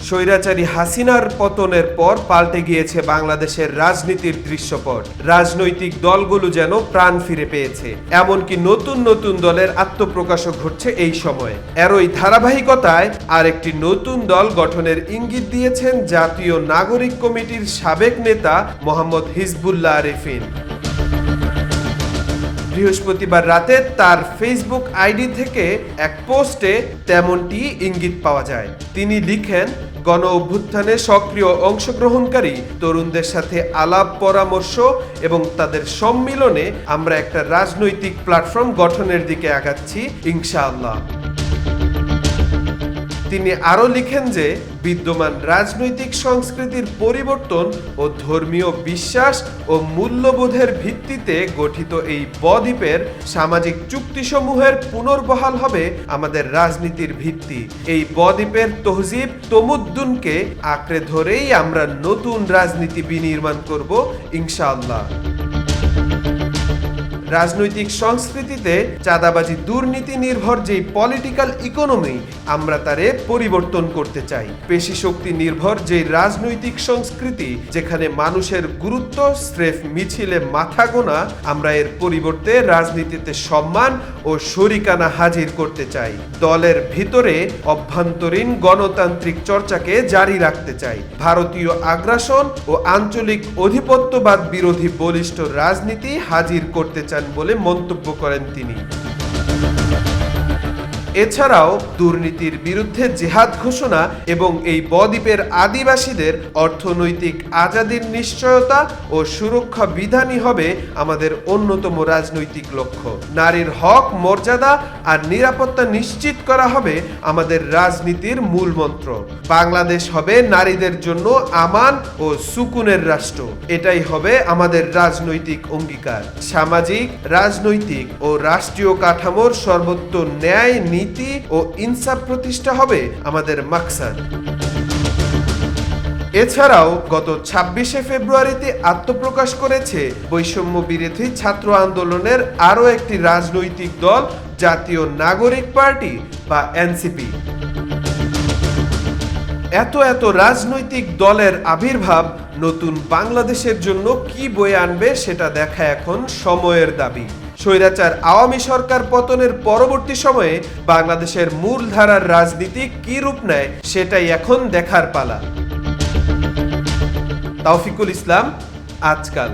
স্বৈরাচারী হাসিনার পতনের পর পাল্টে গিয়েছে বাংলাদেশের রাজনীতির দৃশ্যপট। রাজনৈতিক দলগুলো যেন প্রাণ ফিরে পেয়েছে, এমনকি নতুন নতুন দলের আত্মপ্রকাশও ঘটছে এই সময়ে। এরই ধারাবাহিকতায় আরেকটি নতুন দল গঠনের ইঙ্গিত দিয়েছেন জাতীয় নাগরিক কমিটির সাবেক নেতা মোহাম্মদ হিজবুল্লাহ আরেফিন। বৃহস্পতিবার রাতে তার ফেসবুক আইডি থেকে এক পোস্টে তেমনটি ইঙ্গিত পাওয়া যায়। তিনি লিখেন, গণ অভ্যুত্থানে সক্রিয় অংশগ্রহণকারী তরুণদের সাথে আলাপ পরামর্শ এবং তাদের সম্মিলনে আমরা একটা রাজনৈতিক প্ল্যাটফর্ম গঠনের দিকে আগাচ্ছি ইনশাআল্লাহ। তিনি আরও লিখেন যে বিদ্যমান রাজনৈতিক সংস্কৃতির পরিবর্তন ও ধর্মীয় বিশ্বাস ও মূল্যবোধের ভিত্তিতে গঠিত এই বদ্বীপের সামাজিক চুক্তিসমূহের পুনর্বহাল হবে আমাদের রাজনীতির ভিত্তি। এই বদ্বীপের তহজিব তমুদ্দুনকে আঁকড়ে ধরেই আমরা নতুন রাজনীতি বিনির্মাণ করব ইনশাআল্লাহ। রাজনৈতিক সংস্কৃতিতে চাঁদাবাজি দুর্নীতি নির্ভর যেই পলিটিক্যাল ইকোনমি আমরা তারে পরিবর্তন করতে চাই। পেশি শক্তি নির্ভর যেই রাজনৈতিক সংস্কৃতি যেখানে মানুষের গুরুত্ব স্রেফ মিছিলে মাথা গোনা, আমরা এর পরিবর্তে রাজনীতিতে সম্মান ও শরিকানা হাজির করতে চাই। দলের ভিতরে অভ্যন্তরীণ গণতান্ত্রিক চর্চাকে জারি রাখতে চাই। ভারতীয় আগ্রাসন ও আঞ্চলিক অধিপত্যবাদ বিরোধী বলিষ্ঠ রাজনীতি হাজির করতে চাই বলে মন্তব্য করেন তিনি। এছাড়াও দুর্নীতির বিরুদ্ধে জিহাদ ঘোষণা এবং এই বদ্বীপের আদিবাসীদের অর্থনৈতিক আজাদির নিশ্চয়তা ও সুরক্ষা বিধানই হবে আমাদের অন্যতম রাজনৈতিক লক্ষ্য। নারীর হক, মর্যাদা আর নিরাপত্তা নিশ্চিত করা হবে আমাদের রাজনীতির মূল মন্ত্র। বাংলাদেশ হবে নারীদের জন্য আমান ও সুকুনের রাষ্ট্র। এটাই হবে আমাদের রাজনৈতিক অঙ্গীকার। সামাজিক, রাজনৈতিক ও রাষ্ট্রীয় কাঠামোর সর্বোচ্চ ন্যায়, নীতি ও ইনসাফ প্রতিষ্ঠা হবে আমাদের মাকসাদ। এছাড়াও গত ২৬শে ফেব্রুয়ারিতে আত্মপ্রকাশ করেছে বৈষম্য বিরোধী ছাত্র আন্দোলনের আরও একটি রাজনৈতিক দল, জাতীয় নাগরিক পার্টি বা এনসিপি। এত রাজনৈতিক দলের আবির্ভাব নতুন বাংলাদেশের জন্য কি বয়ে আনবে সেটা দেখা এখন সময়ের দাবি। স্বৈরাচার আওয়ামী সরকার পতনের পরবর্তী সময়ে বাংলাদেশের মূলধারার রাজনীতি কি রূপ নেয় সেটাই এখন দেখার পালা। তাওফিকুল ইসলাম, আজকাল।